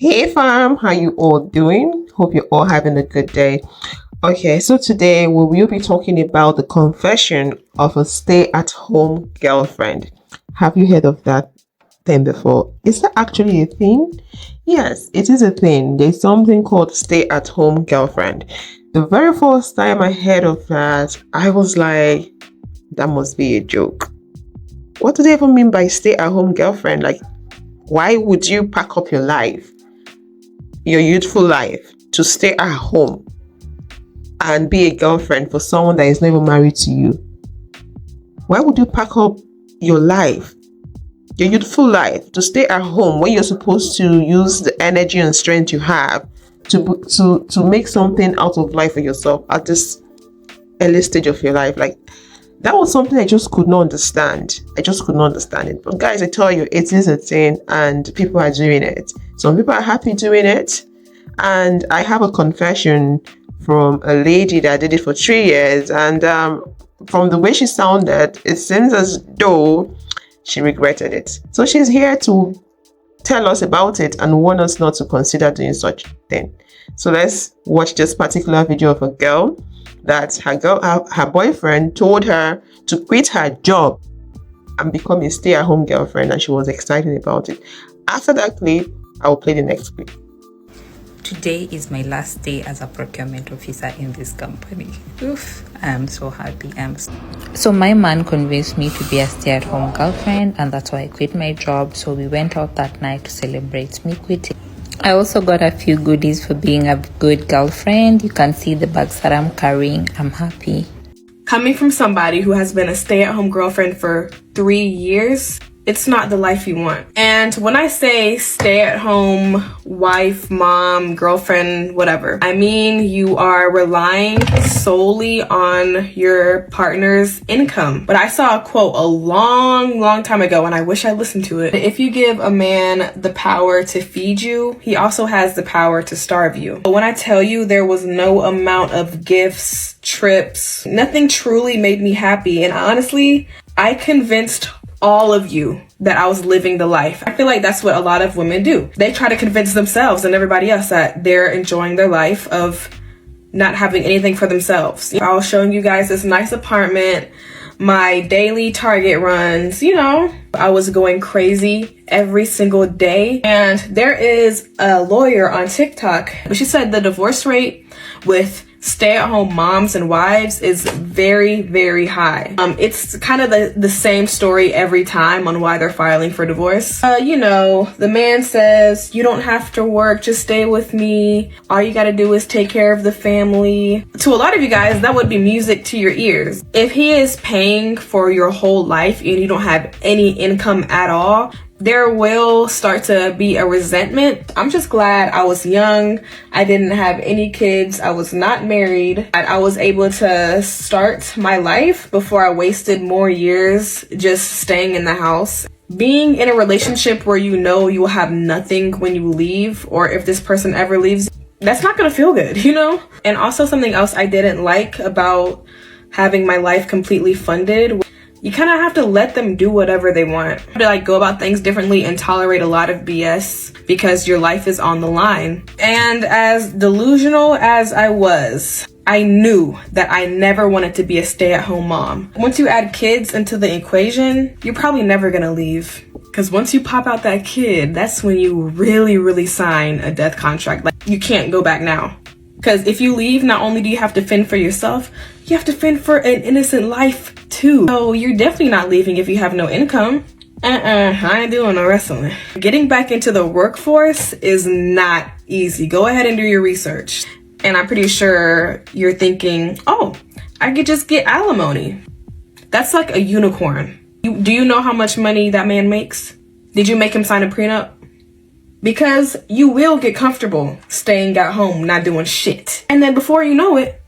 Hey fam, how you all doing? Hope you're all having a good day. Okay, so today we will be talking about the confession of a stay-at-home girlfriend. Have you heard of that thing before? Is that actually a thing? Yes, it is a thing. There's something called stay-at-home girlfriend. The very first time I heard of that, I was like, that must be a joke. What do they even mean by stay-at-home girlfriend? Like, why would you pack up your life, your youthful life, to stay at home and be a girlfriend for someone that is not even married to you? Why would you pack up your life, your youthful life, to stay at home when you're supposed to use the energy and strength you have to make something out of life for yourself at this early stage of your life? Like, that was something I just could not understand. I just could not understand it. But guys, I tell you, it is a thing and people are doing it. Some people are happy doing it. And I have a confession from a lady that did it for 3 years. And from the way she sounded, it seems as though she regretted it. So she's here to tell us about it and warn us not to consider doing such thing. So let's watch this particular video of a girl that her boyfriend told her to quit her job and become a stay-at-home girlfriend, and she was excited about it. After that clip, I will play the next clip. Today is my last day as a procurement officer in this company. Oof, I am so happy. So my man convinced me to be a stay-at-home girlfriend, and that's why I quit my job. So we went out that night to celebrate me quitting. I also got a few goodies for being a good girlfriend. You can see the bags that I'm carrying. I'm happy. Coming from somebody who has been a stay-at-home girlfriend for 3 years, it's not the life you want. And when I say stay-at-home wife, mom, girlfriend, whatever, I mean you are relying solely on your partner's income. But I saw a quote a long time ago, and I wish I listened to it. If you give a man the power to feed you, he also has the power to starve you. But when I tell you there was no amount of gifts, trips, nothing truly made me happy. And honestly, I convinced all of you that I was living the life. I feel like that's what a lot of women do. They try to convince themselves and everybody else that they're enjoying their life of not having anything for themselves. I was showing you guys this nice apartment, my daily Target runs, I was going crazy every single day. And there is a lawyer on TikTok, but she said the divorce rate with stay-at-home moms and wives is very high. It's kind of the same story every time on why they're filing for divorce. The man says, you don't have to work, just stay with me. All you gotta do is take care of the family. To a lot of you guys, that would be music to your ears. If he is paying for your whole life and you don't have any income at all, there will start to be a resentment. I'm just glad I was young. I didn't have any kids. I was not married. I was able to start my life before I wasted more years just staying in the house. Being in a relationship where you know you will have nothing when you leave, or if this person ever leaves, that's not gonna feel good, And also something else I didn't like about having my life completely funded, you kind of have to let them do whatever they want. To go about things differently and tolerate a lot of BS because your life is on the line. And as delusional as I was, I knew that I never wanted to be a stay-at-home mom. Once you add kids into the equation, you're probably never gonna leave. Because once you pop out that kid, that's when you really sign a death contract. You can't go back now. Because if you leave, not only do you have to fend for yourself, you have to fend for an innocent life too. So you're definitely not leaving if you have no income. I ain't doing no wrestling. Getting back into the workforce is not easy. Go ahead and do your research. And I'm pretty sure you're thinking, oh, I could just get alimony. That's like a unicorn. Do you know how much money that man makes? Did you make him sign a prenup? Because you will get comfortable staying at home, not doing shit. And then before you know it,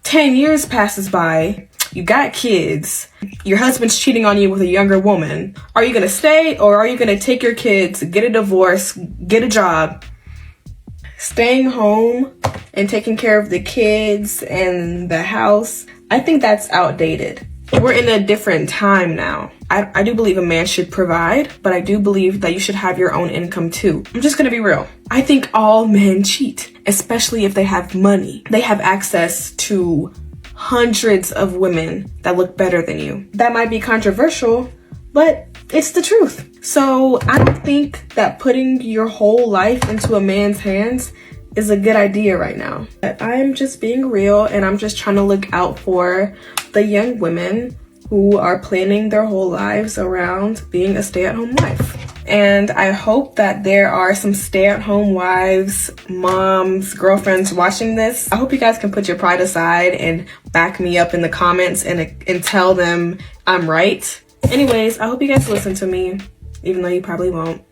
10 years passes by, you got kids, your husband's cheating on you with a younger woman. Are you gonna stay, or are you gonna take your kids, get a divorce, get a job? Staying home and taking care of the kids and the house, I think that's outdated. We're in a different time now. I do believe a man should provide, but I do believe that you should have your own income too. I'm just gonna be real. I think all men cheat, especially if they have money. They have access to hundreds of women that look better than you. That might be controversial, but it's the truth. So I don't think that putting your whole life into a man's hands is a good idea right now. I'm just being real, and I'm just trying to look out for the young women who are planning their whole lives around being a stay-at-home wife. And I hope that there are some stay-at-home wives, moms, girlfriends watching this. I hope you guys can put your pride aside and back me up in the comments and tell them I'm right. Anyways, I hope you guys listen to me, even though you probably won't.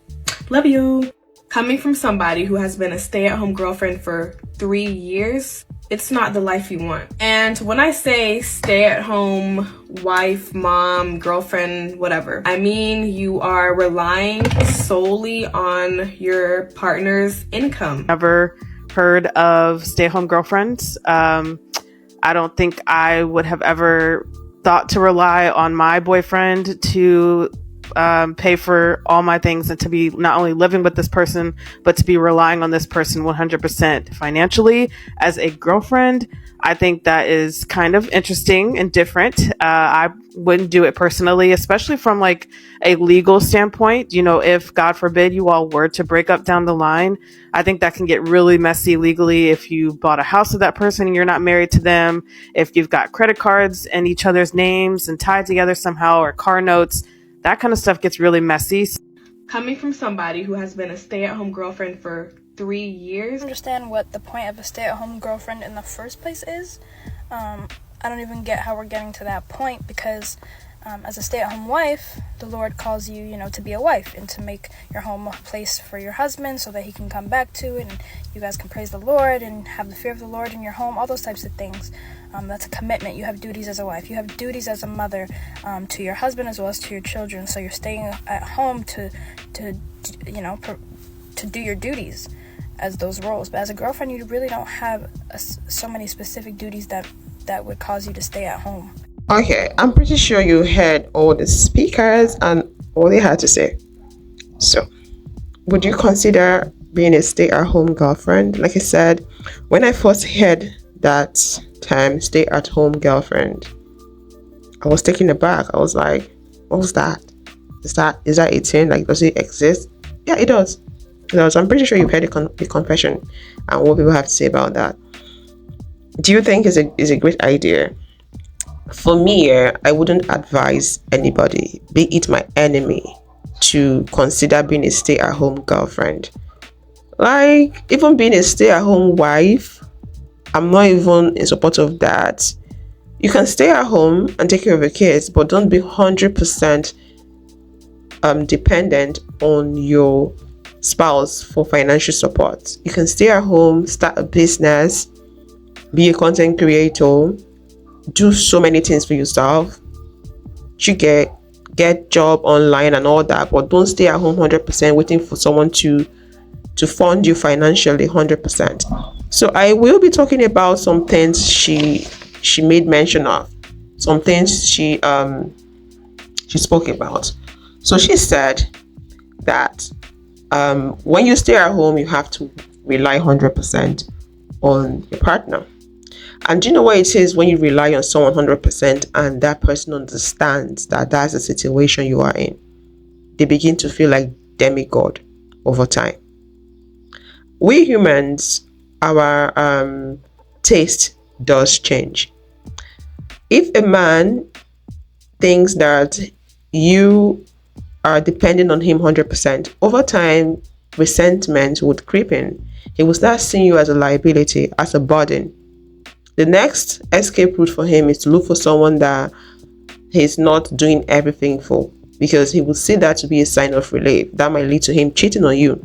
Love you. Coming from somebody who has been a stay-at-home girlfriend for 3 years, it's not the life you want. And when I say stay-at-home wife, mom, girlfriend, whatever, I mean you are relying solely on your partner's income. Never heard of stay-at-home girlfriends. I don't think I would have ever thought to rely on my boyfriend to pay for all my things and to be not only living with this person, but to be relying on this person 100% financially. As a girlfriend, I think that is kind of interesting and different. I wouldn't do it personally, especially from like a legal standpoint. You know, if God forbid you all were to break up down the line, I think that can get really messy legally. If you bought a house with that person and you're not married to them, if you've got credit cards in each other's names and tied together somehow, or car notes, that kind of stuff gets really messy. Coming from somebody who has been a stay-at-home girlfriend for 3 years. Understand what the point of a stay-at-home girlfriend in the first place is. I don't even get how we're getting to that point, because as a stay-at-home wife, the Lord calls you, to be a wife and to make your home a place for your husband so that he can come back to it and you guys can praise the Lord and have the fear of the Lord in your home, all those types of things. That's a commitment. You have duties as a wife. You have duties as a mother to your husband as well as to your children. So you're staying at home to do your duties as those roles. But as a girlfriend, you really don't have so many specific duties that would cause you to stay at home. Okay, I'm pretty sure you heard all the speakers and all they had to say. So, would you consider being a stay-at-home girlfriend? Like I said, when I first heard that term, stay-at-home girlfriend, I was taken aback. I was like, what was that? Is that a thing? Like, does it exist? Yeah, it does. It does. I'm pretty sure you've heard the confession and what people have to say about that. Do you think is a great idea? For me, I wouldn't advise anybody, be it my enemy, to consider being a stay-at-home girlfriend. Like, even being a stay-at-home wife, I'm not even in support of that. You can stay at home and take care of your kids, but don't be 100% dependent on your spouse for financial support. You can stay at home, start a business, be a content creator, do so many things for yourself. You get job online and all that, but don't stay at home 100% waiting for someone to fund you financially 100%. So I will be talking about some things she made mention of, some things she spoke about. So she said that when you stay at home, you have to rely 100% on your partner. And do you know what it is when you rely on someone 100% and that person understands that that's the situation you are in? They begin to feel like demigod over time. We humans, our taste does change. If a man thinks that you are depending on him 100%, over time, resentment would creep in. He will start seeing you as a liability, as a burden. The next escape route for him is to look for someone that he's not doing everything for, because he will see that to be a sign of relief. That might lead to him cheating on you.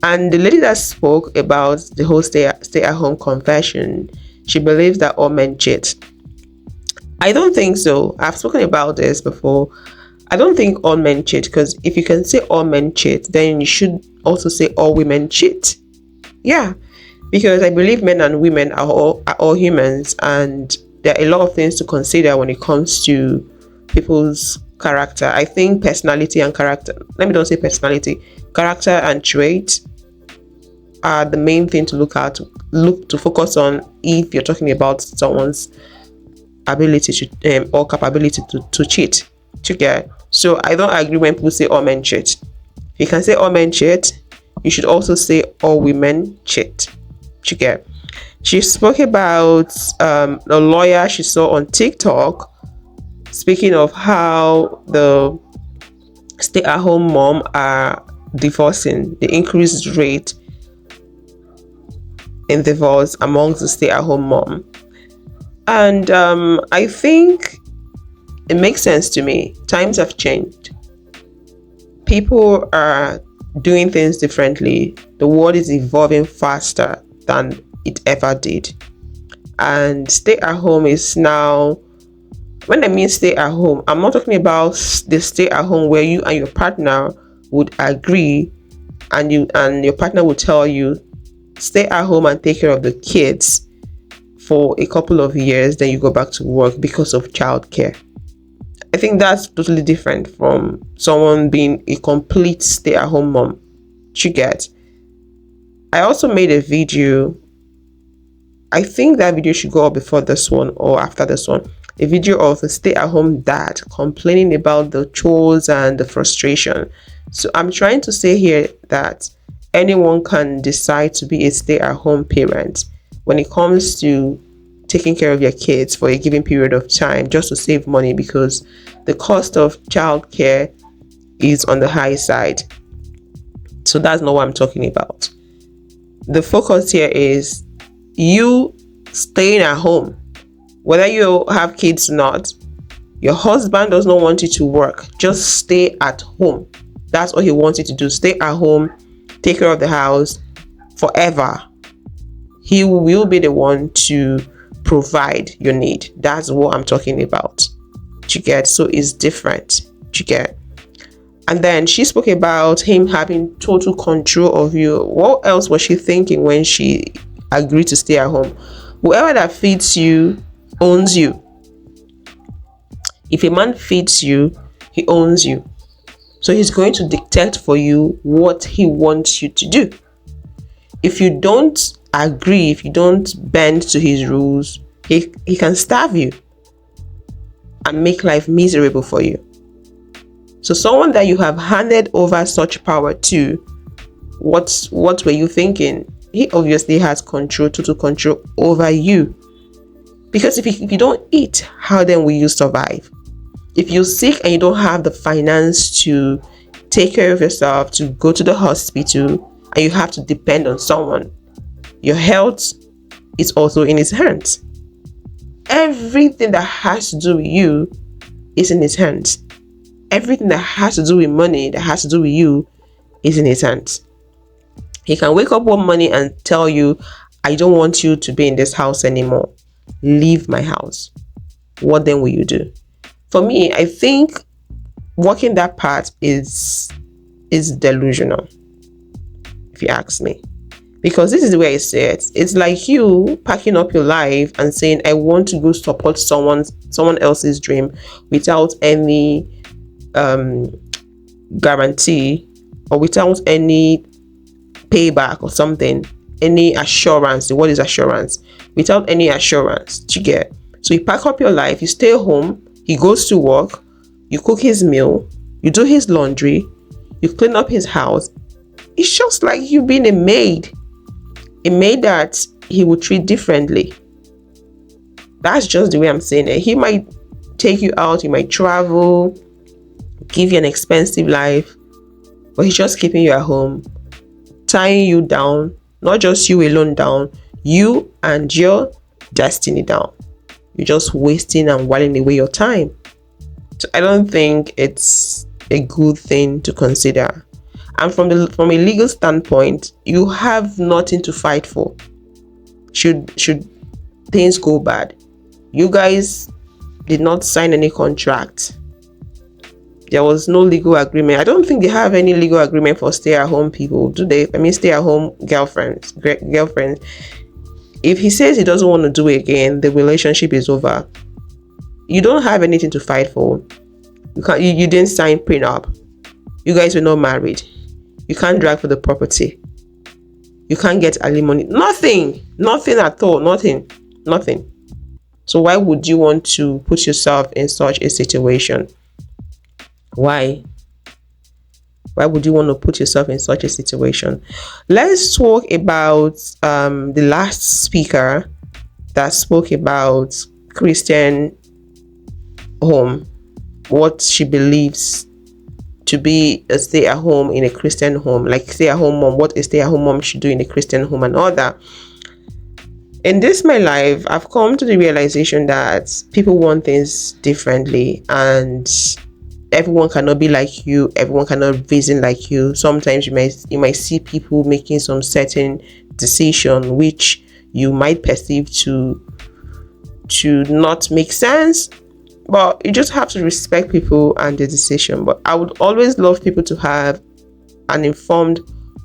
And the lady that spoke about the whole stay-at-home confession, she believes that all men cheat. I don't think so. I've spoken about this before. I don't think all men cheat, because if you can say all men cheat, then you should also say all women cheat. Yeah, because I believe men and women are all humans, and there are a lot of things to consider when it comes to people's character. I think personality and character, let me don't say personality, character and trait are the main thing to look to focus on if you're talking about someone's ability to or capability to cheat. To get so I don't agree when people say all men cheat. If you can say all men cheat, you should also say all women cheat. To get she spoke about a lawyer she saw on TikTok speaking of how the stay-at-home mom are divorcing, the increased rate in divorce amongst the stay-at-home mom. And I think it makes sense to me. Times have changed. People are doing things differently. The world is evolving faster than it ever did. And stay at home is now, when I mean stay at home, I'm not talking about the stay at home where you and your partner would agree and your partner would tell you stay at home and take care of the kids for a couple of years, then you go back to work because of childcare. I think that's totally different from someone being a complete stay-at-home mom. You get. I also made a video. I think that video should go up before this one or after this one. A video of a stay-at-home dad complaining about the chores and the frustration. So I'm trying to say here that anyone can decide to be a stay-at-home parent when it comes to taking care of your kids for a given period of time just to save money, because the cost of childcare is on the high side. So that's not what I'm talking about. The focus here is you staying at home, whether you have kids or not. Your husband does not want you to work. Just stay at home. That's all he wants you to do. Stay at home, take care of the house forever. He will be the one to provide your need. That's what I'm talking about. You get? So it's different. You get? And then she spoke about him having total control of you. What else was she thinking when she agreed to stay at home? Whoever that feeds you owns you. If a man feeds you, he owns you. So he's going to dictate for you what he wants you to do. If you don't agree, if you don't bend to his rules, he can starve you and make life miserable for you. So someone that you have handed over such power to, what were you thinking? He obviously has control, total control over you. Because if you don't eat, how then will you survive? If you're sick and you don't have the finance to take care of yourself, to go to the hospital, and you have to depend on someone, your health is also in his hands. Everything that has to do with you is in his hands. Everything that has to do with money, that has to do with you, is in his hands. He can wake up one morning and tell you, I don't want you to be in this house anymore. Leave my house. What then will you do? For me, I think walking that path is delusional, if you ask me. Because this is the way I say it. It's like you packing up your life and saying, I want to go support someone else's dream without any guarantee or without any payback or something, any assurance. The word is assurance. Without any assurance, you get. So you pack up your life, you stay home, he goes to work, you cook his meal, you do his laundry, you clean up his house. It's just like you being a maid that he would treat differently. That's just the way I'm saying it. He might take you out, he might travel, give you an expensive life, but he's just keeping you at home, tying you down, not just you alone down, you and your destiny down. You're just wasting and whiling away your time. So I don't think it's a good thing to consider. And from a legal standpoint, you have nothing to fight for. Should things go bad, you guys did not sign any contract. There was no legal agreement. I don't think they have any legal agreement for stay-at-home people, do they? I mean, stay-at-home girlfriends. If he says he doesn't want to do it again, the relationship is over. You don't have anything to fight for. You didn't sign prenup. You guys were not married. You can't drag for the property. You can't get alimony. Nothing at all. Nothing. So why would you want to put yourself in such a situation? Why would you want to put yourself in such a situation? Let's talk about the last speaker that spoke about Christian home, what she believes to be a stay-at-home in a Christian home, like stay-at-home mom, what a stay-at-home mom should do in a Christian home and all that. In this my life, I've come to the realization that people want things differently, and everyone cannot be like you. Everyone cannot reason like you. Sometimes you might see people making some certain decision which you might perceive to not make sense, but you just have to respect people and the decision. But I would always love people to have an informed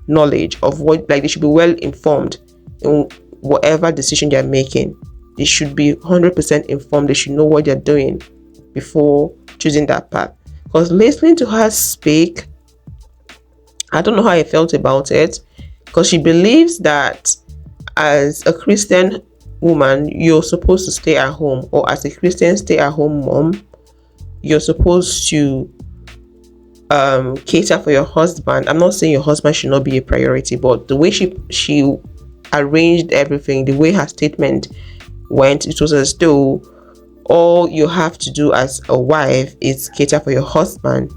knowledge of what, like, they should be well informed in whatever decision they're making. They should be 100% informed. They should know what they're doing before choosing that path. Because listening to her speak, I don't know how I felt about it, because she believes that as a Christian woman, you're supposed to stay at home, or as a Christian stay-at-home mom, you're supposed to cater for your husband. I'm not saying your husband should not be a priority, but the way she arranged everything, the way her statement went, it was as though all you have to do as a wife is cater for your husband,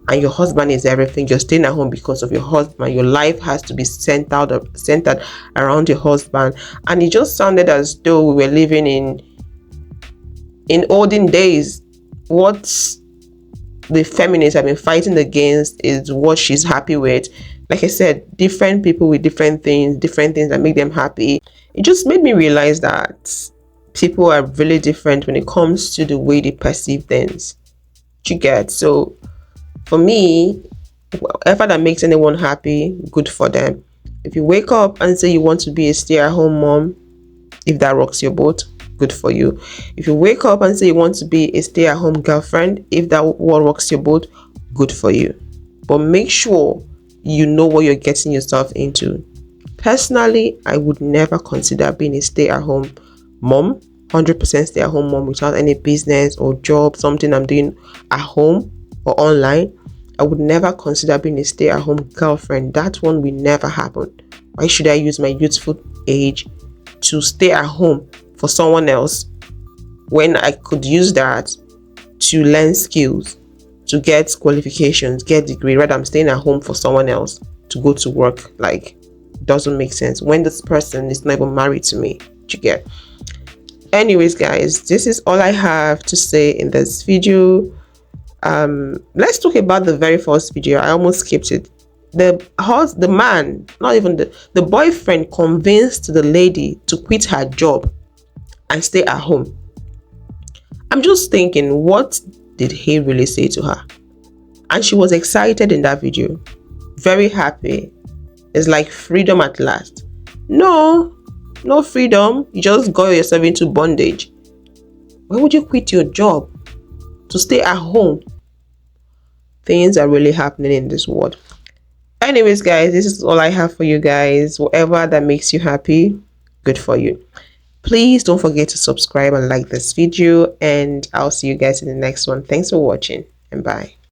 and your husband is everything. You're staying at home because of your husband. Your life has to be centered around your husband. And it just sounded as though we were living in olden days. What the feminists have been fighting against is what she's happy with. Like I said, different people with different things that make them happy. It just made me realize that people are really different when it comes to the way they perceive things. You get? So for me, whatever that makes anyone happy, good for them. If you wake up and say you want to be a stay-at-home mom, if that rocks your boat, good for you. If you wake up and say you want to be a stay-at-home girlfriend, if that rocks your boat, good for you. But make sure you know what you're getting yourself into. Personally, I would never consider being a stay-at-home mom, 100% stay-at-home mom without any business or job, something I'm doing at home or online. I would never consider being a stay-at-home girlfriend. That one will never happen. Why should I use my youthful age to stay at home for someone else when I could use that to learn skills, to get qualifications, get degree, rather I'm staying at home for someone else to go to work? Like, doesn't make sense when this person is not even married to me. You get? Anyways, guys, this is all I have to say in this video. Let's talk about the very first video. I almost skipped it. The man, not even the boyfriend, convinced the lady to quit her job and stay at home. I'm just thinking, what did he really say to her? And she was excited in that video, very happy. It's like freedom at last. No freedom. You just got yourself into bondage. Why would you quit your job to stay at home? Things are really happening in this world. Anyways, guys, this is all I have for you guys. Whatever that makes you happy, good for you. Please don't forget to subscribe and like this video, and I'll see you guys in the next one. Thanks for watching, and bye.